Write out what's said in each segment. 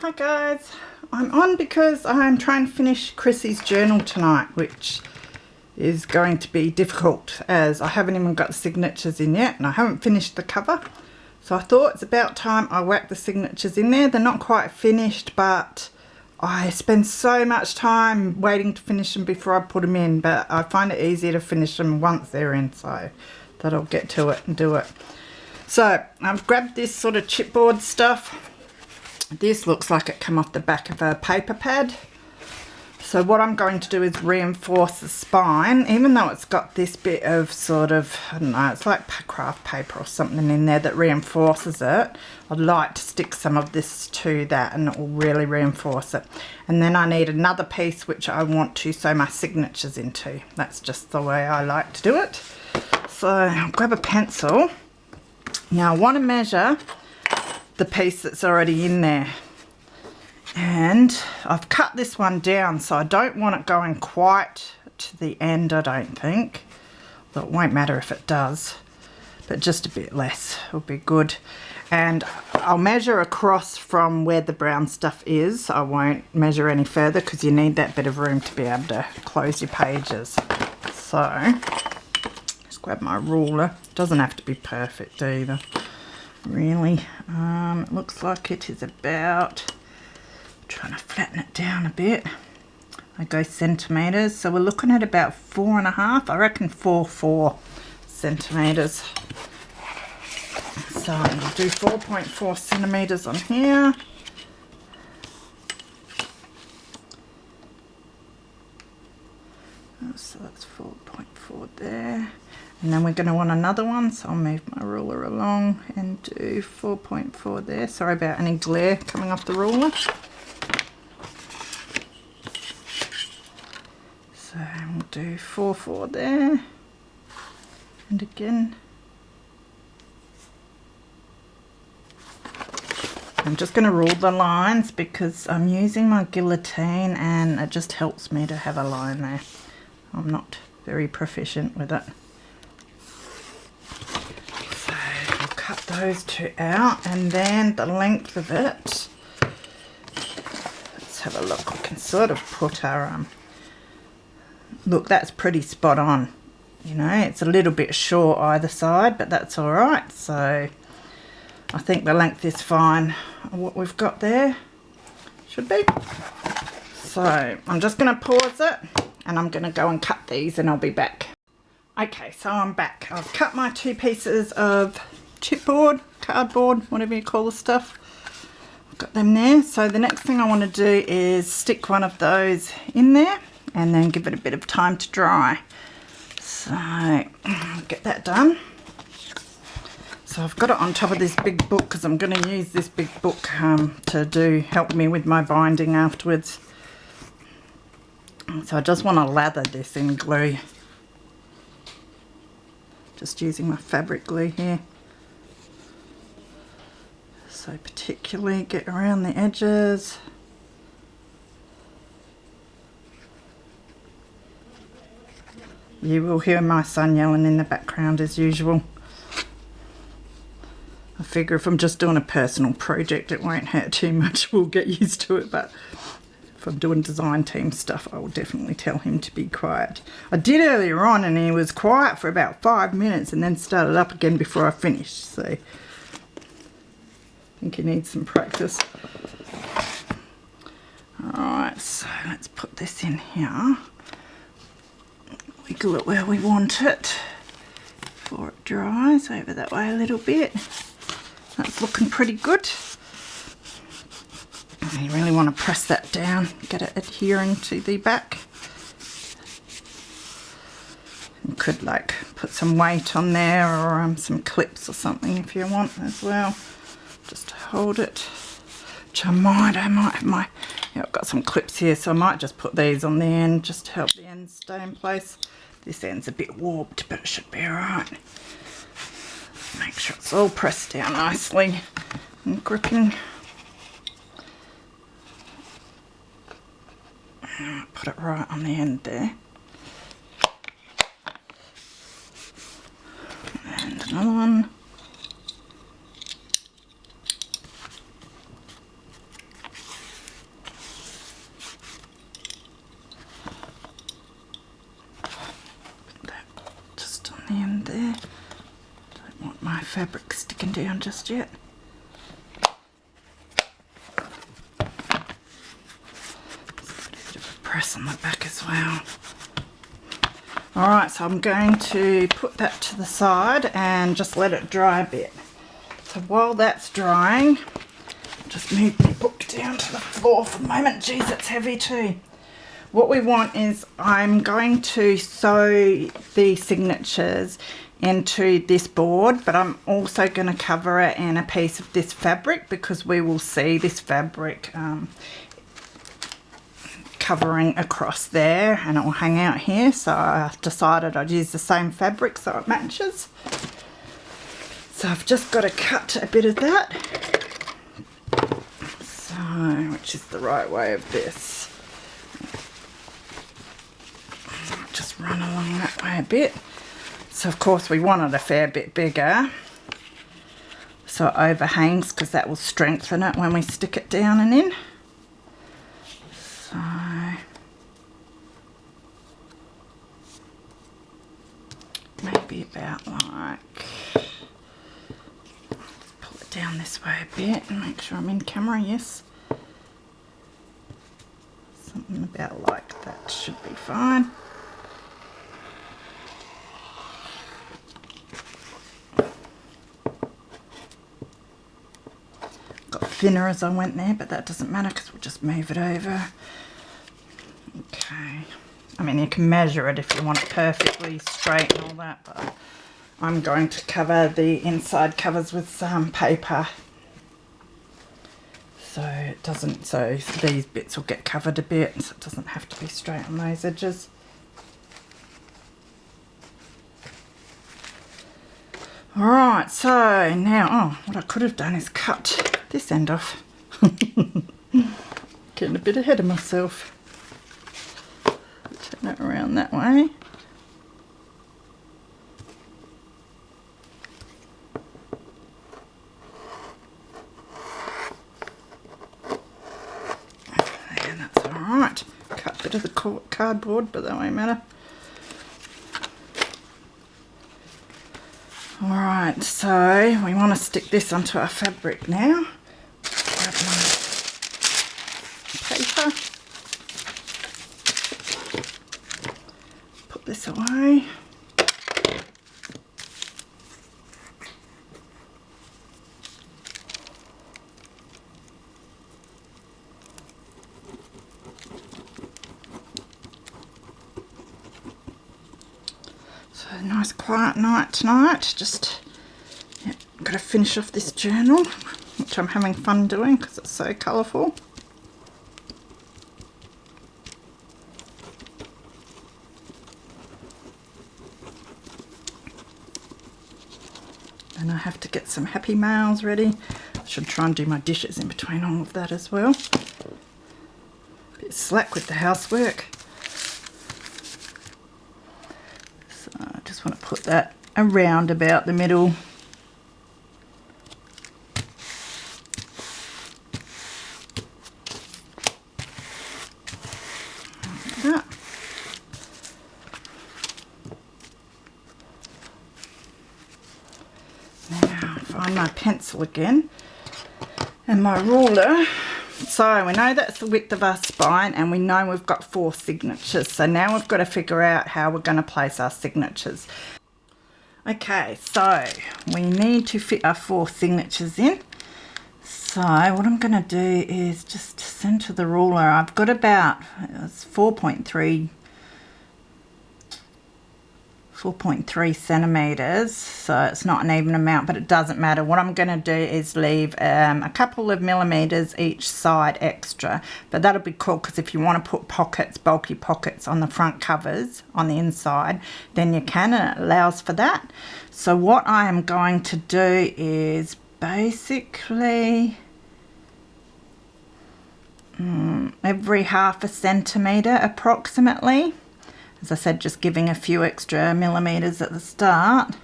Hi guys, I'm on because I'm trying to finish Chrissy's journal tonight, which is going to be difficult as I haven't even got the signatures in yet and I haven't finished the cover. So I thought it's about time I whack the signatures in there. They're not quite finished, but I spend so much time waiting to finish them before I put them in, but I find it easier to finish them once they're in, so that I'll get to it and do it. So I've grabbed this sort of chipboard stuff. This looks like it came off the back of a paper pad. So what I'm going to do is reinforce the spine, even though it's got this bit of sort of, I don't know, it's like craft paper or something in there that reinforces it. I'd like to stick some of this to that and it will really reinforce it. And then I need another piece which I want to sew my signatures into. That's just the way I like to do it. So I'll grab a pencil. Now I want to measure the piece that's already in there, and I've cut this one down, so I don't want it going quite to the end, I don't think, but it won't matter if it does, but just a bit less will be good. And I'll measure across from where the brown stuff is. I won't measure any further because you need that bit of room to be able to close your pages. So just grab my ruler. Doesn't have to be perfect either, really. It looks like it is about, trying to flatten it down a bit. I go centimetres, so we're looking at about 4.5, I reckon 4 centimetres. So I'll do 4.4 centimetres on here. So that's 4.4 there. And then we're going to want another one, so I'll move my ruler along and do 4.4 there. Sorry about any glare coming off the ruler. So we'll do 4.4 there. And again, I'm just going to rule the lines because I'm using my guillotine and it just helps me to have a line there. I'm not very proficient with it. Cut those two out, and then the length of it, let's have a look. We can sort of put our look, that's pretty spot on, you know. It's a little bit short either side, but that's all right. So I think the length is fine. What we've got there should be. So I'm just going to pause it and I'm going to go and cut these and I'll be back. Okay, so I'm back. I've cut my 2 pieces of chipboard, cardboard, whatever you call the stuff. I've got them there. So the next thing I want to do is stick one of those in there and then give it a bit of time to dry. So get that done. So I've got it on top of this big book because I'm going to use this big book to help me with my binding afterwards. So I just want to lather this in glue. Just using my fabric glue here. So particularly get around the edges. You will hear my son yelling in the background as usual. I figure if I'm just doing a personal project it won't hurt too much, we'll get used to it, but if I'm doing design team stuff I will definitely tell him to be quiet. I did earlier on and he was quiet for about 5 minutes and then started up again before I finished, so I think he needs some practice. Alright, so let's put this in here. Wiggle it where we want it before it dries, over that way a little bit. That's looking pretty good. You really want to press that down, get it adhering to the back. You could like put some weight on there or some clips or something if you want as well. Just to hold it. Which I might have my, yeah, I've got some clips here, so I might just put these on the end just to help the ends stay in place. This end's a bit warped, but it should be alright. Make sure it's all pressed down nicely and gripping. Put it right on the end there. And another one. fabric sticking down just yet. Just a bit of a press on the back as well. Alright, so I'm going to put that to the side and just let it dry a bit. So while that's drying, I'll just move my book down to the floor for a moment. Geez, it's heavy too. What we want is I'm going to sew the signatures into this board, but I'm also going to cover it in a piece of this fabric because we will see this fabric covering across there, and it will hang out here. So I decided I'd use the same fabric so it matches. So I've just got to cut a bit of that, so which is the right way of this. Just run along that way a bit. So of course we want it a fair bit bigger so it overhangs, because that will strengthen it when we stick it down and in. So maybe about like, just pull it down this way a bit and make sure I'm in camera. Yes, something about like that should be fine. Got thinner as I went there, but that doesn't matter because we'll just move it over. Okay, I mean you can measure it if you want it perfectly straight and all that, but I'm going to cover the inside covers with some paper so it doesn't, so these bits will get covered a bit, so it doesn't have to be straight on those edges. Alright, so now, oh, what I could have done is cut this end off. Getting a bit ahead of myself. Turn it around that way. And that's alright. Cut a bit of the cardboard, but that won't matter. Alright, so we want to stick this onto our fabric now. Grab my paper. Put this away. So a nice quiet night tonight. Just got to finish off this journal, which I'm having fun doing because it's so colourful. And I have to get some happy mails ready. I should try and do my dishes in between all of that as well. A bit slack with the housework. So I just want to put that around about the middle. Like that. Now find my pencil again and my ruler. So we know that's the width of our spine and we know we've got 4 signatures. So now we've got to figure out how we're going to place our signatures. Okay, so we need to fit our 4 signatures in. So what I'm going to do is just center the ruler. I've got about 4.3 centimeters, so it's not an even amount, but it doesn't matter. What I'm going to do is leave a couple of millimeters each side extra, but that'll be cool because if you want to put pockets, bulky pockets on the front covers on the inside, then you can, and it allows for that. So what I am going to do is basically every ½ centimeter approximately. As I said, just giving a few extra millimeters at the start.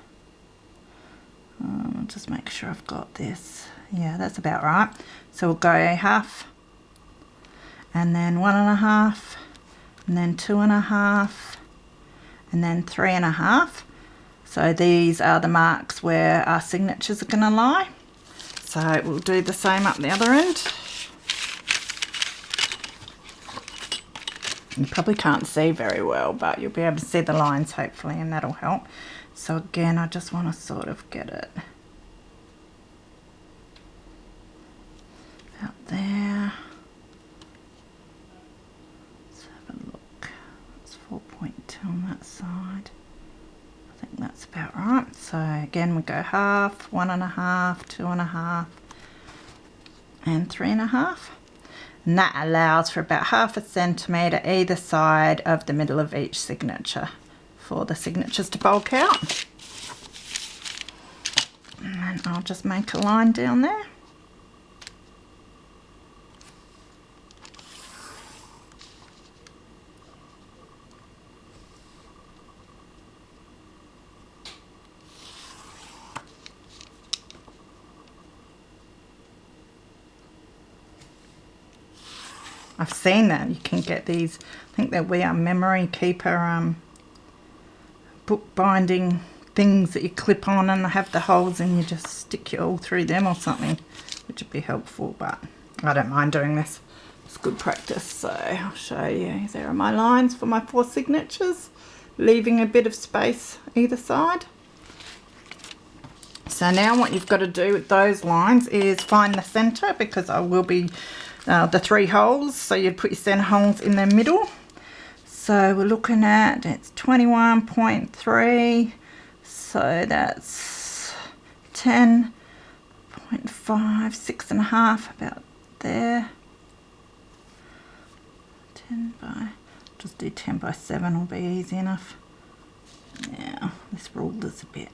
I'll just make sure I've got this. Yeah, that's about right. So we'll go ½ and then 1.5 and then 2.5 and then 3.5. So these are the marks where our signatures are going to lie. So we'll do the same up the other end. You probably can't see very well, but you'll be able to see the lines hopefully, and that'll help. So again, I just want to sort of get it out there. Let's have a look. It's 4.2 on that side. I think that's about right. So again, we go half, 1.5, 2.5, and 3.5. And that allows for about 0.5 centimetre either side of the middle of each signature for the signatures to bulk out. And then I'll just make a line down there. I've seen that you can get these, I think that we are memory keeper book binding things that you clip on and they have the holes and you just stick it all through them or something, which would be helpful, but I don't mind doing this. It's good practice. So I'll show you. There are my lines for my 4 signatures, leaving a bit of space either side. So now what you've got to do with those lines is find the center, because I will be the 3 holes, so you'd put your center holes in the middle. So we're looking at, it's 21.3, so that's 10.5, 6.5, about there. 10 by, just do 10 by 7 will be easy enough. Now this ruler's a bit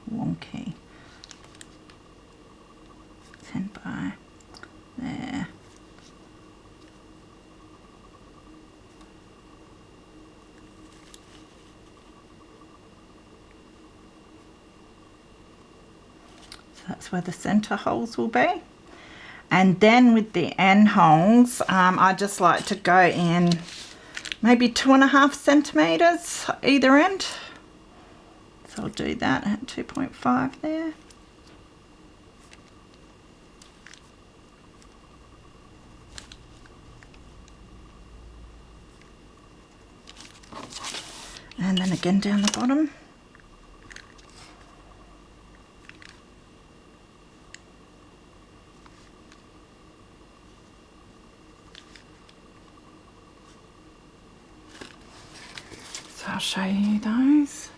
wonky. 10 by there. That's where the center holes will be. And then with the end holes, I just like to go in maybe 2.5 centimeters either end. So I'll do that at 2.5 there. And then again down the bottom. I'll show you those,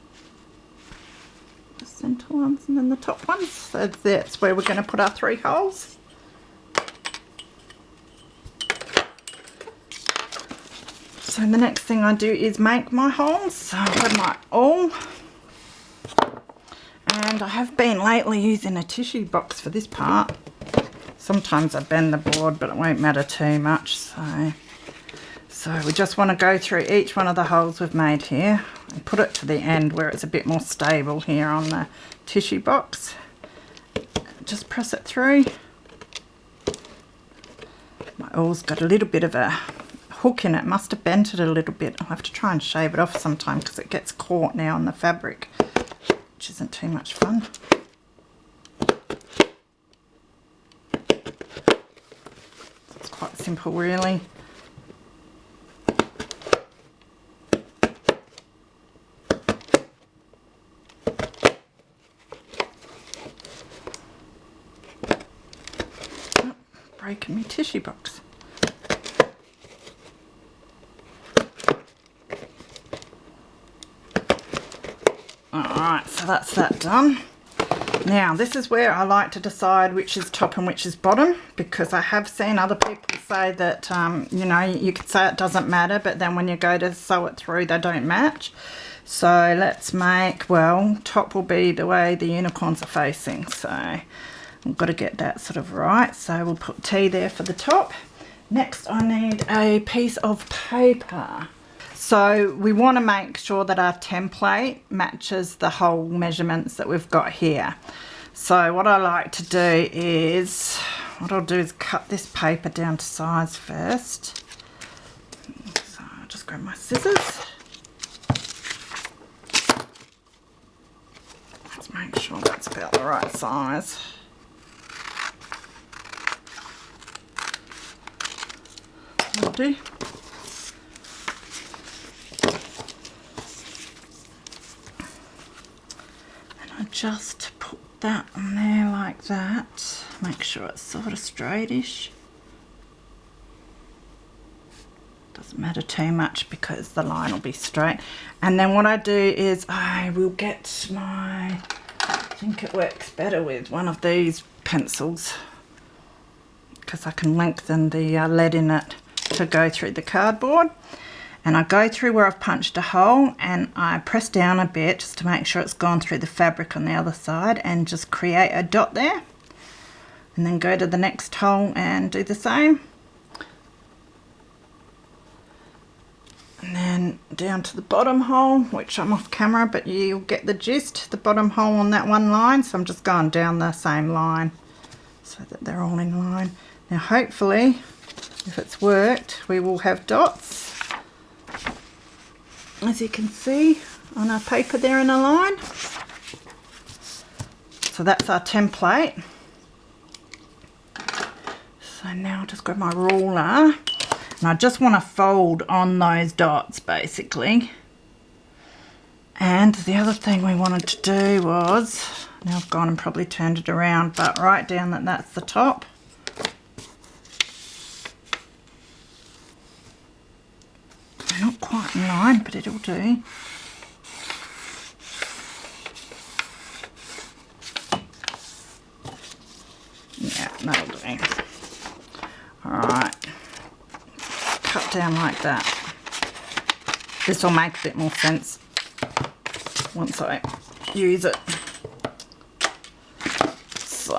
the centre ones and then the top ones. So that's where we're going to put our 3 holes. So the next thing I do is make my holes. So I've got my awl, and I have been lately using a tissue box for this part. Sometimes I bend the board, but it won't matter too much. So we just want to go through each one of the holes we've made here and put it to the end where it's a bit more stable here on the tissue box. Just press it through. My awl's got a little bit of a hook in it. Must have bent it a little bit. I'll have to try and shave it off sometime because it gets caught now on the fabric, which isn't too much fun. It's quite simple really. Breaking my tissue box. Alright, so that's that done. Now this is where I like to decide which is top and which is bottom, because I have seen other people say that you know, you could say it doesn't matter, but then when you go to sew it through they don't match. So let's make, well, top will be the way the unicorns are facing, so I've got to get that sort of right. So we'll put T there for the top. Next I need a piece of paper. So we want to make sure that our template matches the whole measurements that we've got here. So what I like to do is, what I'll do is cut this paper down to size first. So I'll just grab my scissors. sure that's about the right size. That'll do. And I just put that on there like that. Make sure it's sort of straightish. Doesn't matter too much because the line will be straight. And then what I do is I will get my, I think it works better with one of these pencils because I can lengthen the lead in it to go through the cardboard. And I go through where I've punched a hole and I press down a bit just to make sure it's gone through the fabric on the other side and just create a dot there. And then go to the next hole and do the same. And then down to the bottom hole, which I'm off camera, but you'll get the gist, the bottom hole on that one line. So I'm just going down the same line so that they're all in line. Now hopefully, if it's worked, we will have dots, as you can see on our paper there in a line. So that's our template. So now I'll just grab my ruler. And I just want to fold on those dots basically. And the other thing we wanted to do was, now I've gone and probably turned it around, but write down that that's the top. Not quite in line, but it'll do. Yeah, that'll do. Alright. Cut down like that. This will make a bit more sense once I use it. So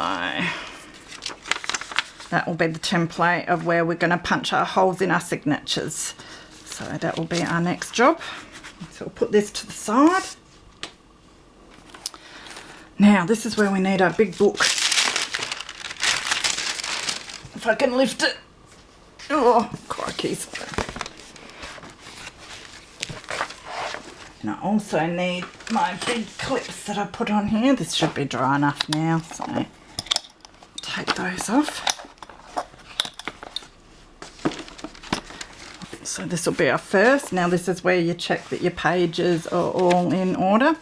that will be the template of where we're going to punch our holes in our signatures. So that will be our next job. So we'll put this to the side. Now this is where we need our big book. If I can lift it. Oh, crikey. And I also need my big clips that I put on here. This should be dry enough now, so take those off. So this will be our first. Now this is where you check that your pages are all in order,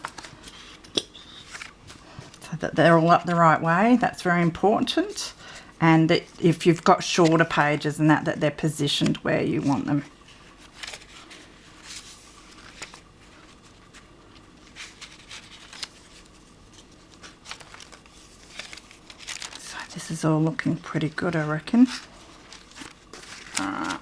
so that they're all up the right way. That's very important. And that if you've got shorter pages and that they're positioned where you want them. So this is all looking pretty good, I reckon. Alright.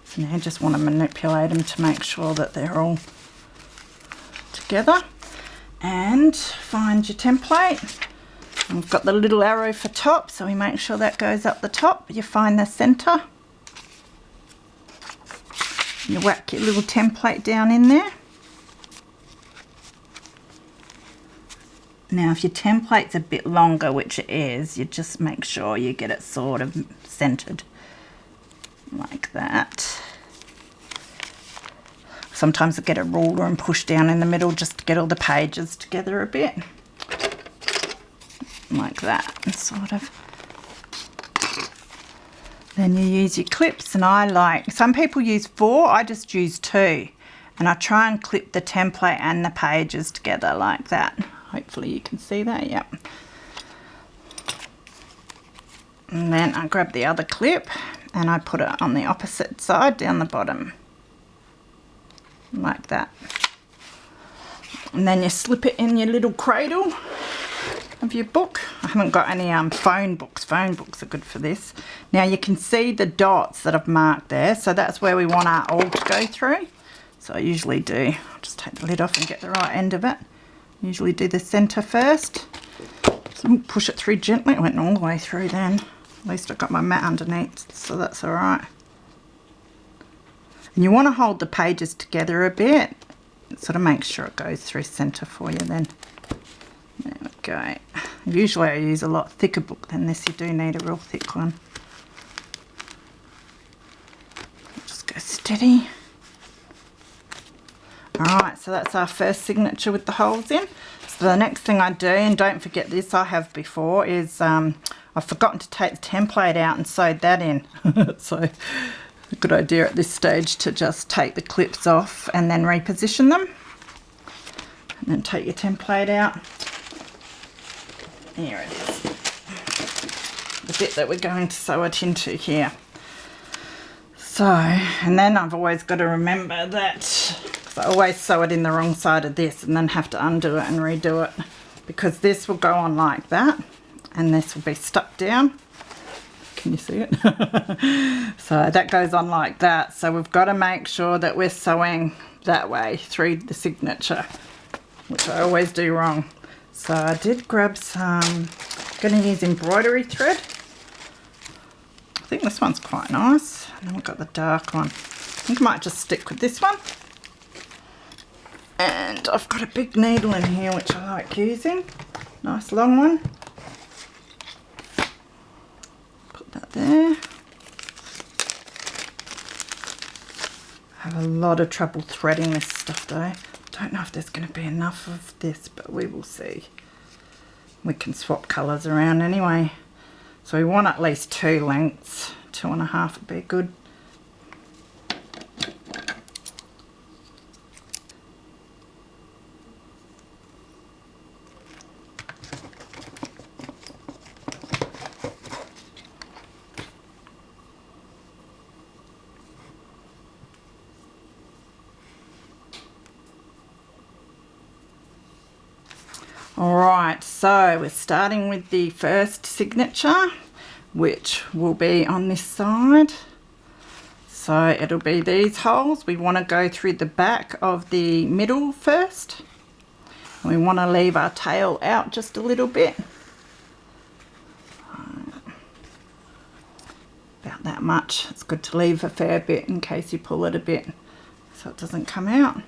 So now I just want to manipulate them to make sure that they're all together. And find your template. And we've got the little arrow for top, so we make sure that goes up the top. You find the centre. You whack your little template down in there. Now if your template's a bit longer, which it is, you just make sure you get it sort of centred like that. Sometimes I get a ruler and push down in the middle just to get all the pages together a bit. Like that, and sort of. Then you use your clips, and I like, some people use 4, I just use 2. And I try and clip the template and the pages together like that. Hopefully you can see that, yep. And then I grab the other clip and I put it on the opposite side down the bottom. Like that. And then you slip it in your little cradle of your book. I haven't got any phone books. Phone books are good for this. Now you can see the dots that I've marked there, so that's where we want our awl to go through. So I usually do, I'll just take the lid off and get the right end of it. Usually do the centre first. So push it through gently. It went all the way through then. At least I got my mat underneath, so that's alright. And you want to hold the pages together a bit. Sort of make sure it goes through centre for you then. There we go. Usually I use a lot thicker book than this. You do need a real thick one. Just go steady. Alright, so that's our first signature with the holes in. So the next thing I do, and don't forget this, I have before, is I've forgotten to take the template out and sewed that in. So a good idea at this stage to just take the clips off and then reposition them. And then take your template out. Here it is. The bit that we're going to sew it into here. So, and then I've always got to remember that, because I always sew it in the wrong side of this and then have to undo it and redo it, because this will go on like that and this will be stuck down. Can you see it? So that goes on like that. So we've got to make sure that we're sewing that way through the signature, which I always do wrong. So I did grab some, I'm going to use embroidery thread. I think this one's quite nice. And then we've got the dark one. I think I might just stick with this one. And I've got a big needle in here which I like using. Nice long one. Put that there. I have a lot of trouble threading this stuff though. Don't know if there's going to be enough of this, but we will see. We can swap colours around anyway. So we want at least 2 lengths. 2.5 would be good. Alright, so we're starting with the first signature, which will be on this side. So it'll be these holes. We want to go through the back of the middle first. And we want to leave our tail out just a little bit. About that much. It's good to leave a fair bit in case you pull it a bit so it doesn't come out.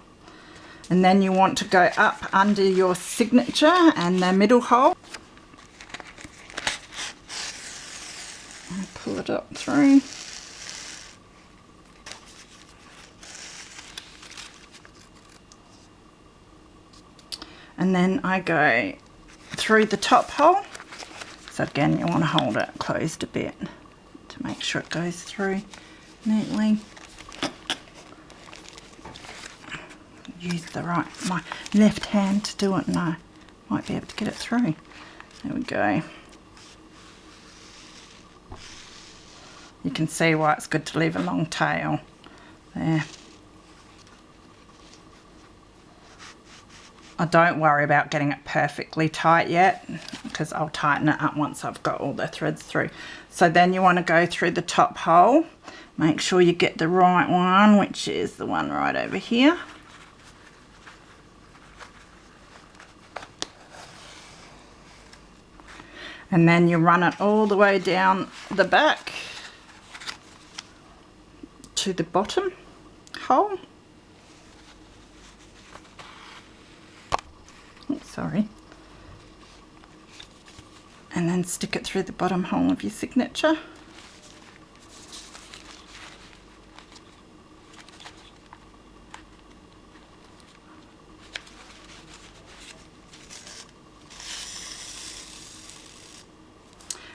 And then you want to go up under your signature and the middle hole. And pull it up through. And then I go through the top hole. So again, you want to hold it closed a bit to make sure it goes through neatly. Use my left hand to do it, and I might be able to get it through. There we go. You can see why it's good to leave a long tail there. I don't worry about getting it perfectly tight yet, because I'll tighten it up once I've got all the threads through. So then you want to go through the top hole. Make sure you get the right one, which is the one right over here. And then you run it all the way down the back to the bottom hole. Oops, sorry. And then stick it through the bottom hole of your signature.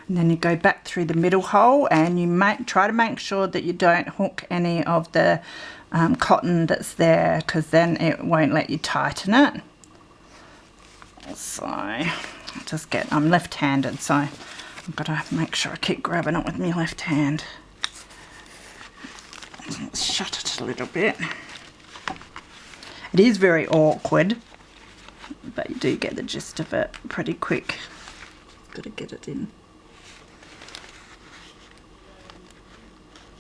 And then you go back through the middle hole, and you try to make sure that you don't hook any of the cotton that's there, because then it won't let you tighten it. So I'm left-handed, so I've got to make sure I keep grabbing it with my left hand. Let's shut it a little bit. It is very awkward, but you do get the gist of it pretty quick. Got to get it in.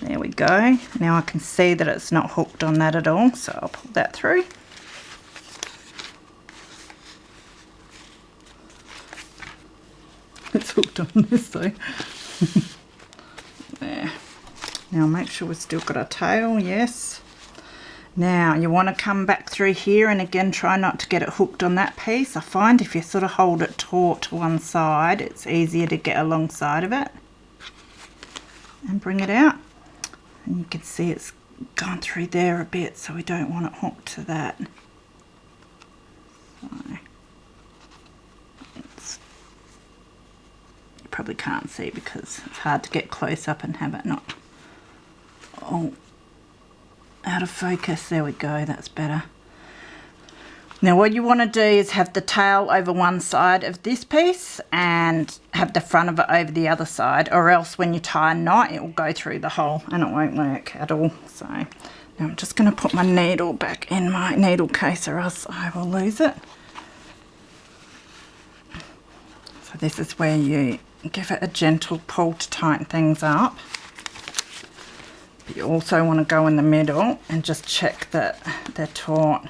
There we go. Now I can see that it's not hooked on that at all, so I'll pull that through. It's hooked on this though. There. Now make sure we've still got our tail, yes. Now you want to come back through here, and again try not to get it hooked on that piece. I find if you sort of hold it taut to one side, it's easier to get alongside of it. And bring it out. And you can see it's gone through there a bit, so we don't want it hooked to that. You probably can't see because it's hard to get close up and have it not all out of focus. There we go, that's better. Now what you want to do is have the tail over one side of this piece and have the front of it over the other side, or else when you tie a knot it will go through the hole and it won't work at all. So now I'm just going to put my needle back in my needle case or else I will lose it. So this is where you give it a gentle pull to tighten things up. But you also want to go in the middle and just check that they're taut,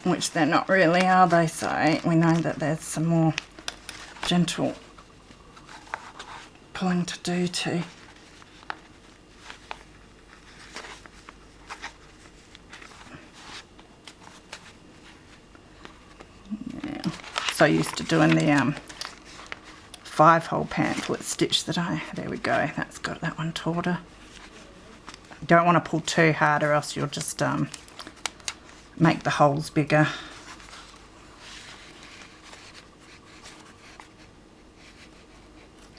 which they're not really, are they? So we know that there's some more gentle pulling to do too. Yeah. So used to doing the 5-hole pamphlet stitch that there we go, that's got that one tauter. You don't want to pull too hard or else you'll just make the holes bigger.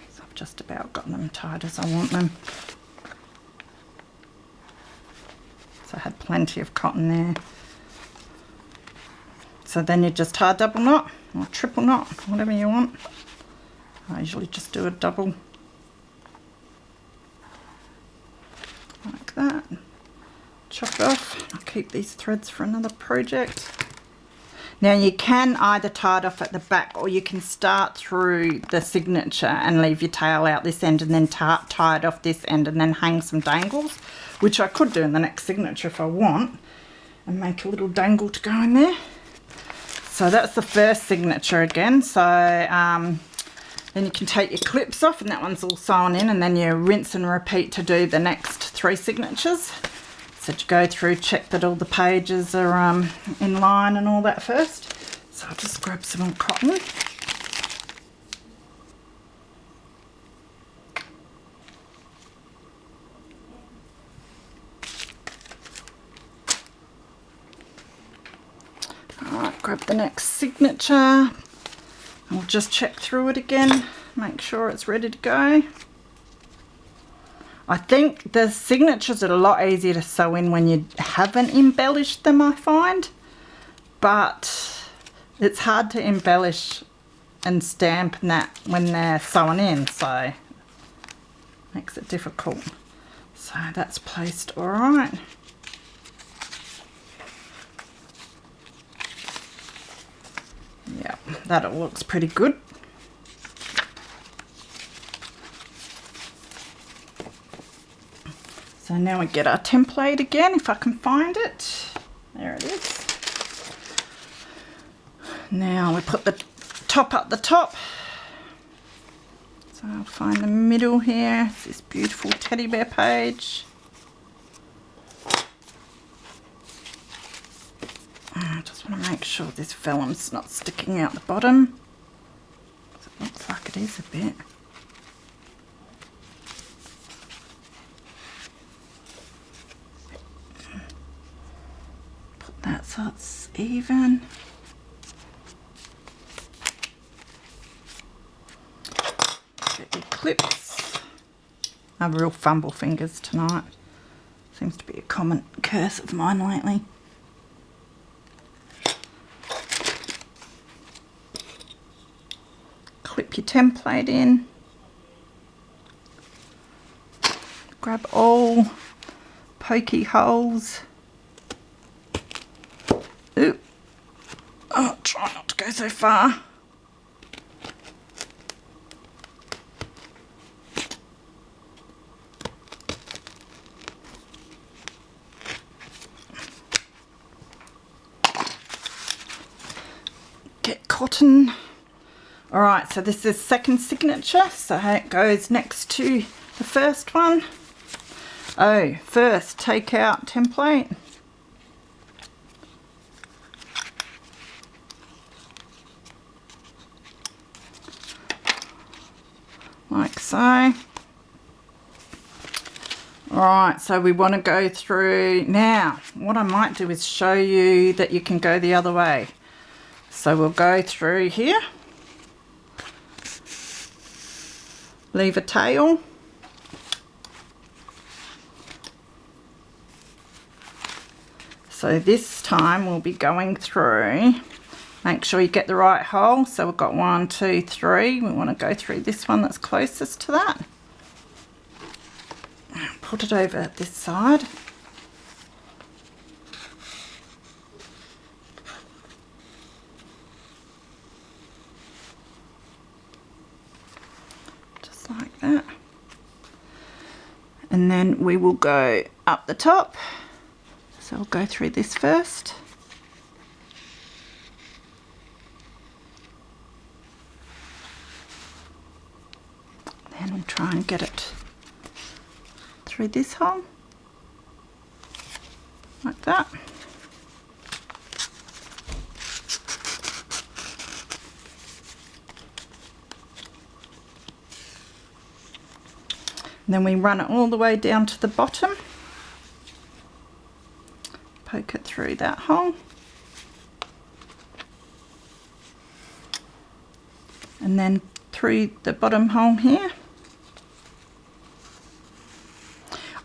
So I've just about got them tied as I want them. So I had plenty of cotton there. So then you just tie a double knot or triple knot, whatever you want. I usually just do a double like that. Chop it off. I'll keep these threads for another project. Now you can either tie it off at the back, or you can start through the signature and leave your tail out this end and then tie it off this end and then hang some dangles, which I could do in the next signature if I want, and make a little dangle to go in there. So that's the first signature again. So then you can take your clips off and that one's all sewn in, and then you rinse and repeat to do the next 3 signatures. So to go through, check that all the pages are in line and all that first. So I'll just grab some more cotton. Alright, grab the next signature. I'll just check through it again, make sure it's ready to go. I think the signatures are a lot easier to sew in when you haven't embellished them, I find. But it's hard to embellish and stamp and that when they're sewn in, so makes it difficult. So that's placed all right. Yeah, that all looks pretty good. So now we get our template again, if I can find it. There it is. Now we put the top up the top. So I'll find the middle here. It's this beautiful teddy bear page. I just want to make sure this vellum's not sticking out the bottom. It looks like it is a bit. Put that so it's even. Get your clips. I have real fumble fingers tonight. Seems to be a common curse of mine lately. Clip your template in, grab all pokey holes. Ooh. Oh, try not to go so far. Get cotton. Alright, so this is second signature, so it goes next to the first one. Oh, first take out template. Like so. Alright, so we want to go through now. What I might do is show you that you can go the other way. So we'll go through here, leave a tail, so this time we'll be going through, make sure you get the right hole. So we've got 1, 2, 3. We want to go through this one that's closest to that. Put it over this side. Just like that. And then we will go up the top. So I'll go through this first. Then we'll try and get it through this hole, like that. And then we run it all the way down to the bottom, poke it through that hole, and then through the bottom hole here.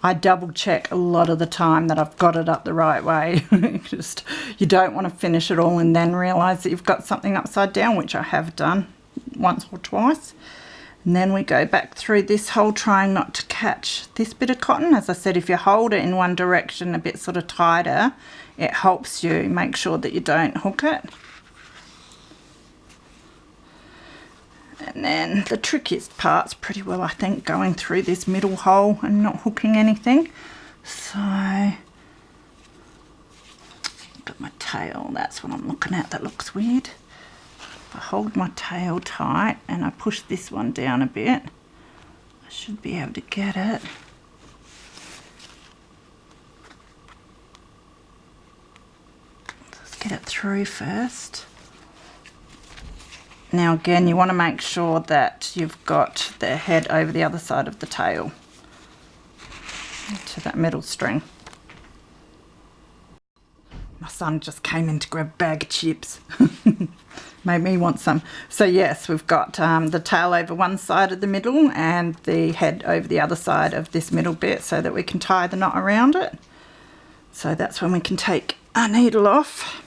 I double check a lot of the time that I've got it up the right way. Just, you don't want to finish it all and then realise that you've got something upside down, which I have done once or twice. And then we go back through this hole, trying not to catch this bit of cotton. As I said, if you hold it in one direction a bit sort of tighter, it helps you make sure that you don't hook it. And then the trickiest part's pretty well, I think, going through this middle hole and not hooking anything. So, look at my tail, that's what I'm looking at, that looks weird. If I hold my tail tight and I push this one down a bit, I should be able to get it. Let's get it through first. Now again, you want to make sure that you've got the head over the other side of the tail to that middle string. My son just came in to grab a bag of chips. Made me want some. So yes, we've got the tail over one side of the middle and the head over the other side of this middle bit, so that we can tie the knot around it. So that's when we can take our needle off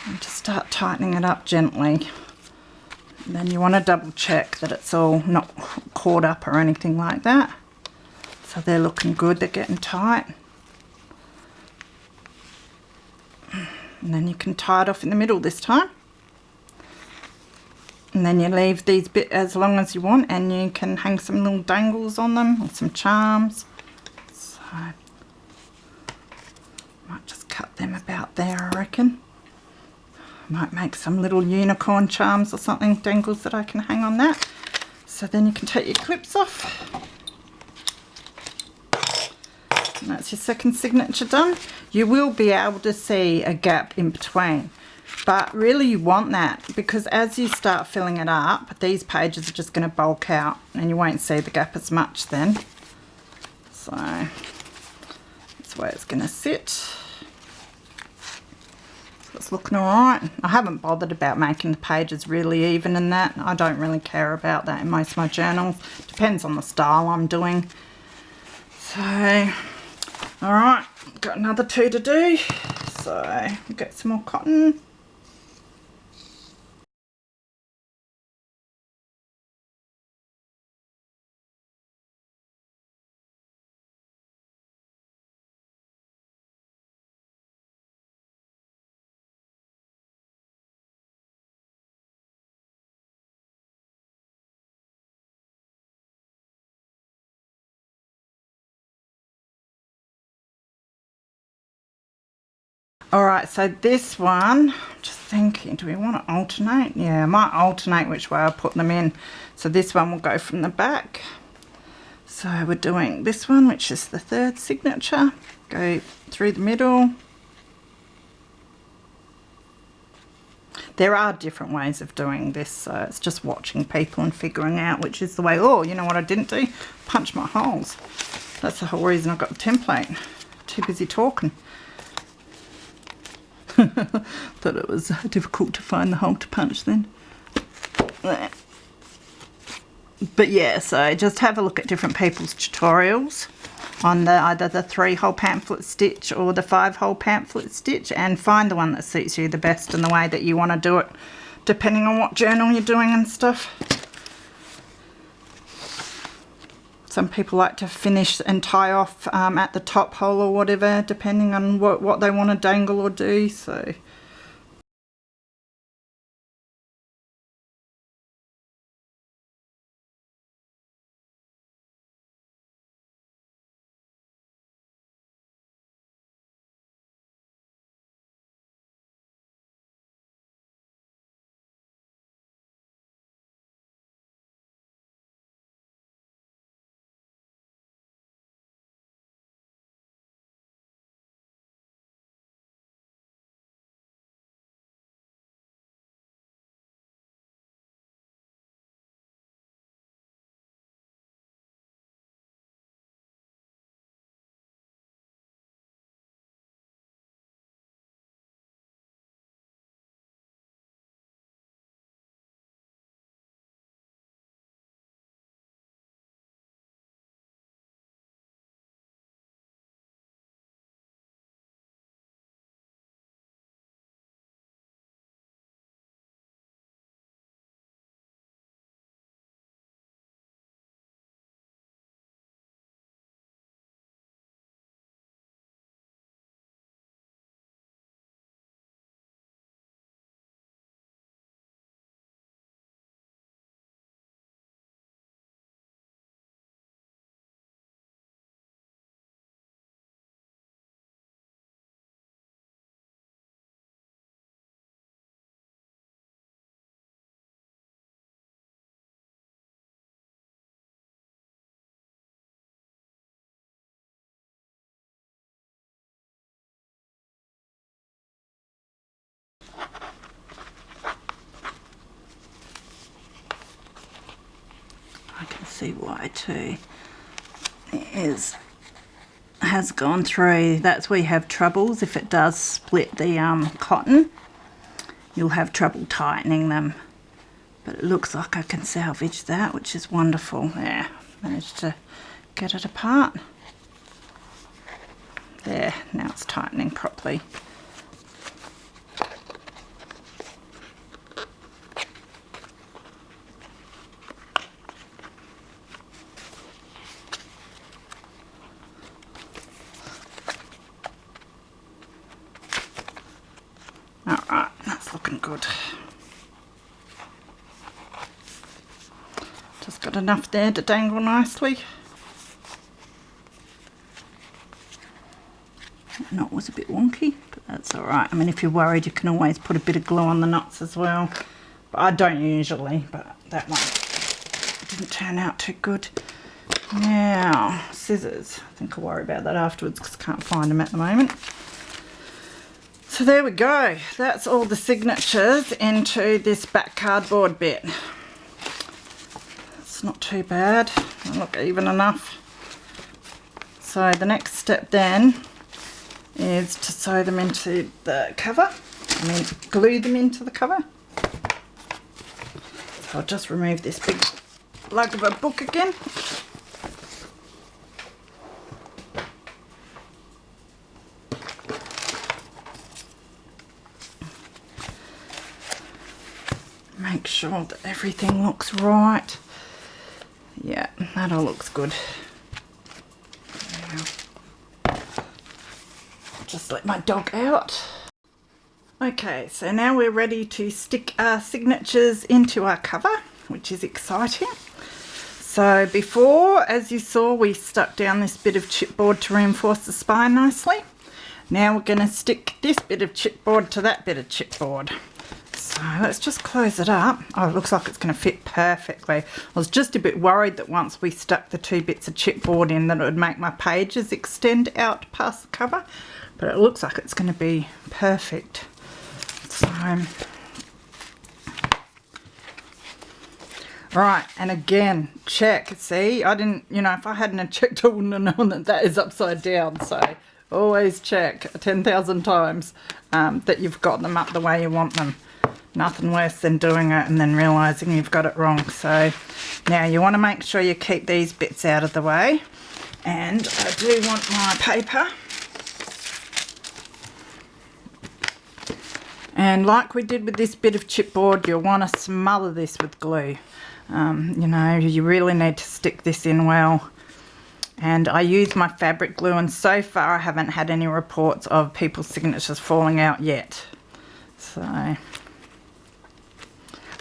and just start tightening it up gently. And then you want to double check that it's all not caught up or anything like that. So they're looking good, they're getting tight. And then you can tie it off in the middle this time. And then you leave these bit as long as you want, and you can hang some little dangles on them or some charms. So might just cut them about there, I reckon. Might make some little unicorn charms or something, dangles that I can hang on that. So then you can take your clips off. And that's your second signature done. You will be able to see a gap in between, but really you want that, because as you start filling it up, these pages are just going to bulk out and you won't see the gap as much then. So that's where it's going to sit. It's looking alright. I haven't bothered about making the pages really even in that. I don't really care about that in most of my journals. Depends on the style I'm doing. So, alright, got another 2 to do. So, we'll get some more cotton. Alright, so this one, just thinking, do we want to alternate? Yeah, I might alternate which way I put them in. So this one will go from the back. So we're doing this one, which is the third signature. Go through the middle. There are different ways of doing this, so it's just watching people and figuring out which is the way. Oh, you know what I didn't do? Punch my holes. That's the whole reason I got the template. Too busy talking. Thought it was difficult to find the hole to punch then. There. But yeah, so just have a look at different people's tutorials on either the 3-hole pamphlet stitch or the 5-hole pamphlet stitch, and find the one that suits you the best and the way that you want to do it, depending on what journal you're doing and stuff. Some people like to finish and tie off at the top hole or whatever, depending on what they want to dangle or do. So I can see why too. Has gone through. That's where you have troubles. If it does split the cotton, you'll have trouble tightening them. But it looks like I can salvage that, which is wonderful. There, managed to get it apart. There, now it's tightening properly. Alright, that's looking good. Just got enough there to dangle nicely. That knot was a bit wonky, but that's alright. I mean, if you're worried, you can always put a bit of glue on the knots as well. But I don't usually, but that one didn't turn out too good. Now, scissors. I think I'll worry about that afterwards because I can't find them at the moment. So there we go. That's all the signatures into this back cardboard bit. It's not too bad. They look even enough. So the next step then is to sew them into the cover. I mean, glue them into the cover. So I'll just remove this big lug of a book again. Make sure that everything looks right. Yeah, that all looks good. Now, just let my dog out. Okay, so now we're ready to stick our signatures into our cover, which is exciting. So before, as you saw, we stuck down this bit of chipboard to reinforce the spine nicely. Now we're going to stick this bit of chipboard to that bit of chipboard. So let's just close it up. Oh, it looks like it's going to fit perfectly. I was just a bit worried that once we stuck the 2 bits of chipboard in that it would make my pages extend out past the cover, but it looks like it's going to be perfect. So Right, and again, check. See, I didn't, you know, if I hadn't have checked, I wouldn't have known that that is upside down. So always check 10,000 times that you've got them up the way you want them. Nothing worse than doing it and then realising you've got it wrong. So now you want to make sure you keep these bits out of the way. And I do want my paper. And like we did with this bit of chipboard, you'll want to smother this with glue. You know, you really need to stick this in well. And I use my fabric glue, and so far I haven't had any reports of people's signatures falling out yet. So,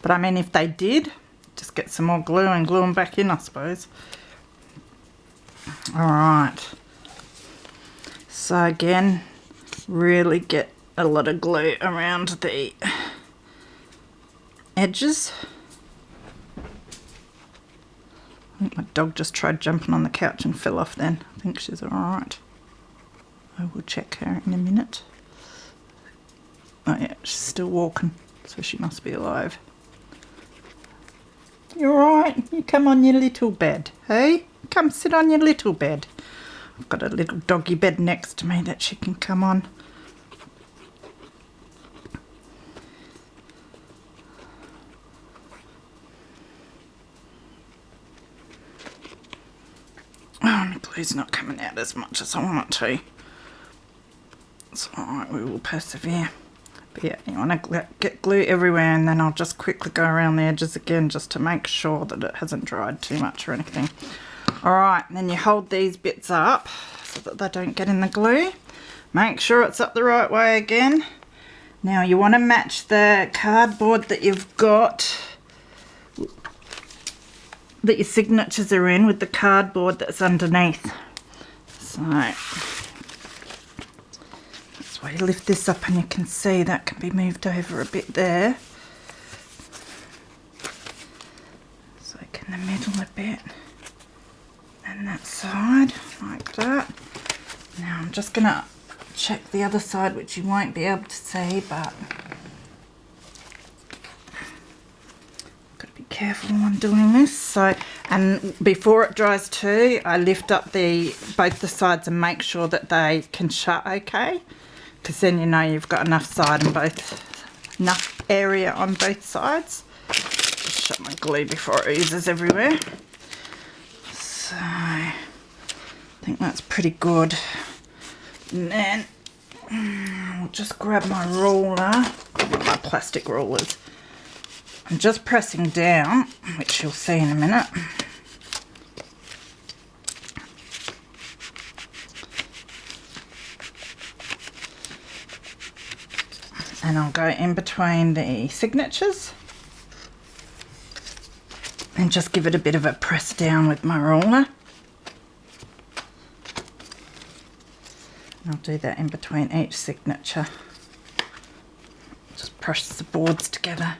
but I mean, if they did, just get some more glue and glue them back in, I suppose. Alright. So again, really get a lot of glue around the edges. I think my dog just tried jumping on the couch and fell off then. I think she's alright. I will check her in a minute. Oh yeah, she's still walking, so she must be alive. You alright? You come on your little bed, hey? Come sit on your little bed. I've got a little doggy bed next to me that she can come on. Oh, my glue's not coming out as much as I want it to. It's alright, we will persevere. But yeah, you want to get glue everywhere, and then I'll just quickly go around the edges again just to make sure that it hasn't dried too much or anything. Alright, then you hold these bits up so that they don't get in the glue. Make sure it's up the right way again. Now you want to match the cardboard that you've got, that your signatures are in, with the cardboard that's underneath. So that's why you lift this up, and you can see that can be moved over a bit there. So like in the middle a bit, and that side like that. Now I'm just gonna check the other side, which you won't be able to see, but careful when doing this. So, and before it dries too, I lift up both the sides and make sure that they can shut okay, because then you know you've got enough enough area on both sides. Just shut my glue before it oozes everywhere. So I think that's pretty good. And then I'll just grab my ruler, my plastic rulers. I'm just pressing down, which you'll see in a minute. And I'll go in between the signatures and just give it a bit of a press down with my ruler. And I'll do that in between each signature. Just press the boards together.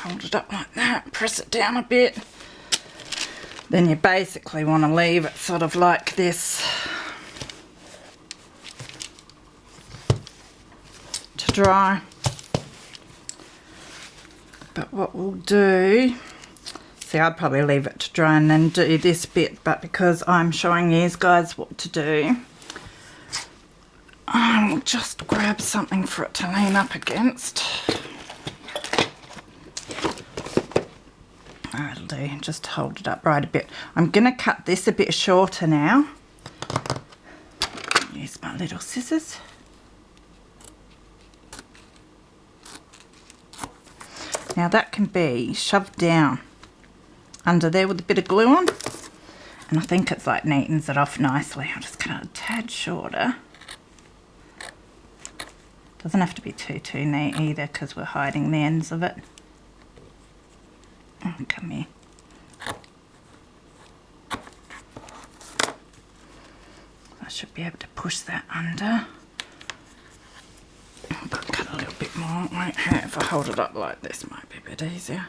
Hold it up like that, press it down a bit. Then you basically want to leave it sort of like this to dry. But what we'll do, see, I'd probably leave it to dry and then do this bit, but because I'm showing you guys what to do, I will just grab something for it to lean up against. That'll do, just hold it upright a bit. I'm going to cut this a bit shorter now. Use my little scissors. Now that can be shoved down under there with a bit of glue on. And I think it's like neatens it off nicely. I'll just cut it a tad shorter. Doesn't have to be too neat either, because we're hiding the ends of it. Oh, come here. I should be able to push that under. I've got to cut a little bit more. It won't hurt if I hold it up like this, might be better. bit easier.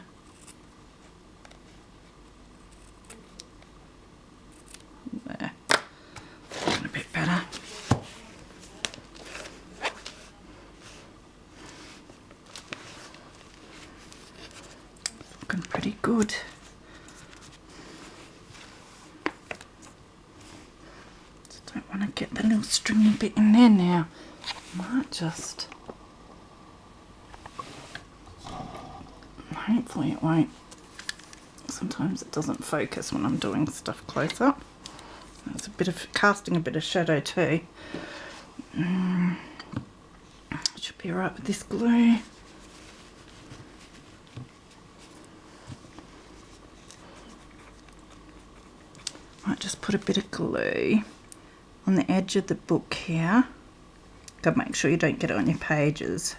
There, a bit better. It's looking pretty good. Just don't want to get the little stringy bit in there now. Might just... Hopefully it won't. Sometimes it doesn't focus when I'm doing stuff close up. It's a bit of casting a bit of shadow too. Should be alright with this glue. Might just put a bit of glue on the edge of the book here. Gotta make sure you don't get it on your pages.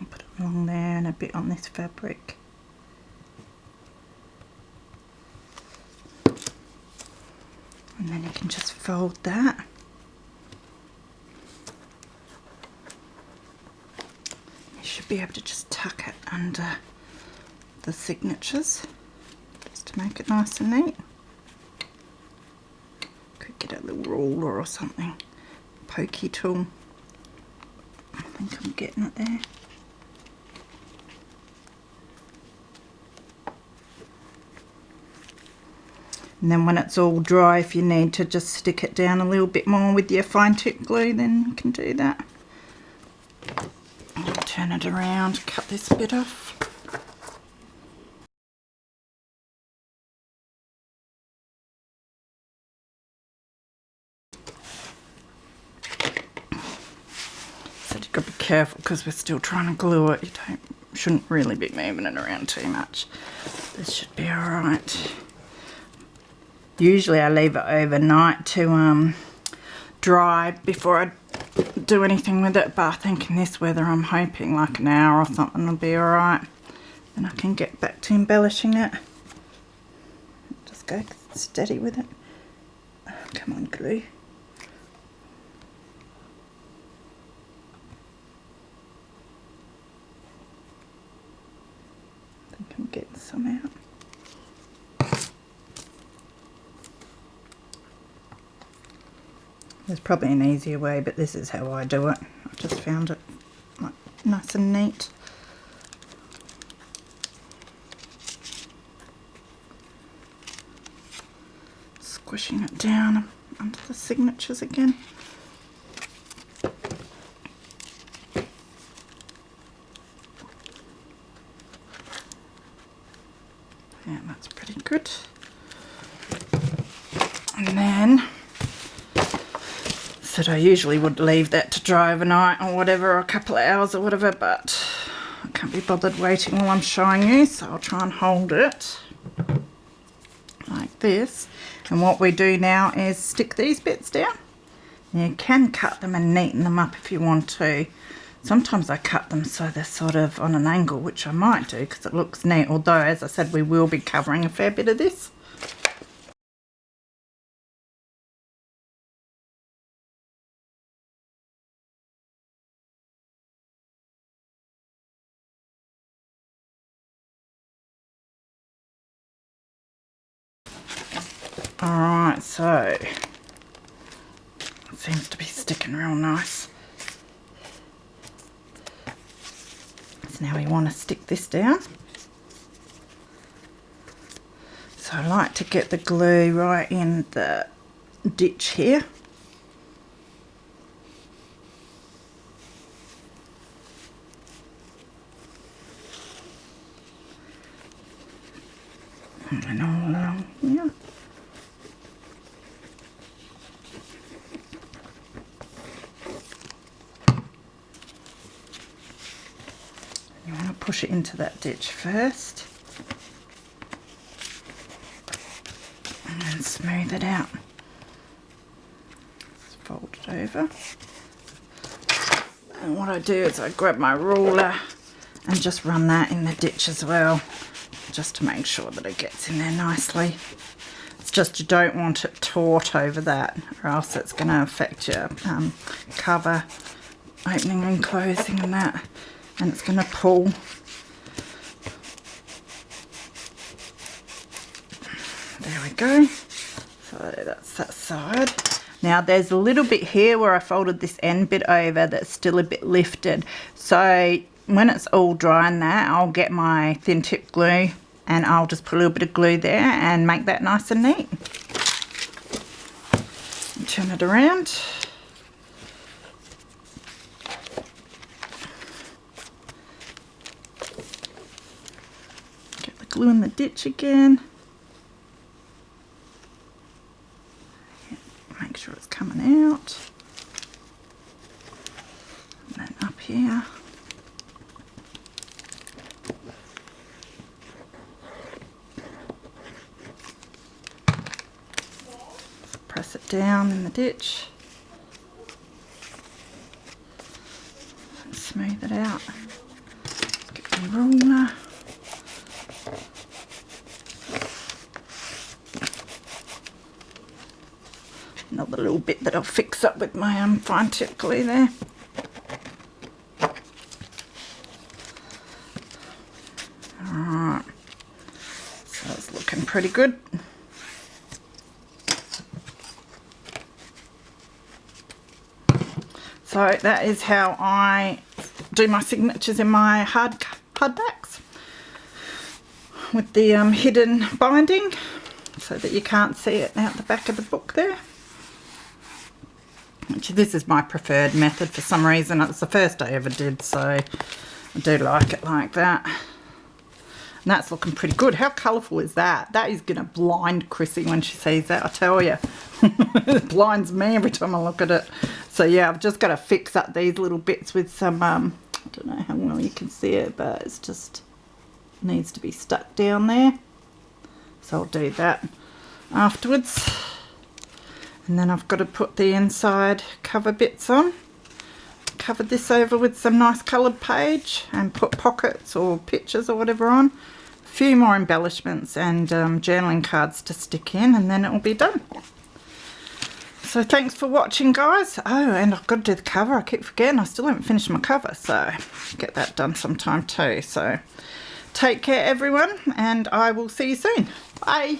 Put it along there and a bit on this fabric. And then you can just fold that. You should be able to just tuck it under the signatures, just to make it nice and neat. Could get a little ruler or something, pokey tool. I think I'm getting it there. And then when it's all dry, if you need to just stick it down a little bit more with your fine tip glue, then you can do that. I'll turn it around, cut this bit off. So you've got to be careful because we're still trying to glue it. You shouldn't really be moving it around too much. This should be alright. Usually I leave it overnight to dry before I do anything with it, but I think in this weather I'm hoping like an hour or something will be alright. Then I can get back to embellishing it. Just go steady with it. Oh, come on, glue. I think I'm getting some out. There's probably an easier way, but this is how I do it. I just found it like nice and neat. Squishing it down under the signatures again. Yeah, that's pretty good. And then I usually would leave that to dry overnight or whatever, or a couple of hours or whatever, but I can't be bothered waiting while I'm showing you, so I'll try and hold it like this. And what we do now is stick these bits down. You can cut them and neaten them up if you want to. Sometimes I cut them so they're sort of on an angle, which I might do because it looks neat, although as I said we will be covering a fair bit of this. Alright, so it seems to be sticking real nice. So now we want to stick this down. So I like to get the glue right in the ditch here. And all along here. You want to push it into that ditch first and then smooth it out. Just fold it over. And what I do is I grab my ruler and just run that in the ditch as well, just to make sure that it gets in there nicely. It's just you don't want it taut over that, or else it's going to affect your cover opening and closing and that, and it's going to pull. There we go. So that's that side. Now there's a little bit here where I folded this end bit over that's still a bit lifted. So when it's all dry and that, I'll get my thin tip glue and I'll just put a little bit of glue there and make that nice and neat. And turn it around. Get the glue in the ditch again. Make sure it's coming out. And then up here. Press it down in the ditch. And smooth it out. Get my ruler. Another little bit that I'll fix up with my fine tip glue there. Alright, so it's looking pretty good. So that is how I do my signatures in my hardbacks with the hidden binding, so that you can't see it out the back of the book there. Which, this is my preferred method for some reason. It's the first I ever did, so I do like it like that. And that's looking pretty good. How colourful is that? That is going to blind Chrissy when she sees that, I tell you. It blinds me every time I look at it. So yeah, I've just got to fix up these little bits with some, I don't know how well you can see it, but it's just needs to be stuck down there. So I'll do that afterwards. And then I've got to put the inside cover bits on. Cover this over with some nice coloured page and put pockets or pictures or whatever on. A few more embellishments and journaling cards to stick in, and then it will be done. So thanks for watching, guys. Oh, and I've got to do the cover. I keep forgetting I still haven't finished my cover, so get that done sometime too. So take care, everyone, and I will see you soon. Bye.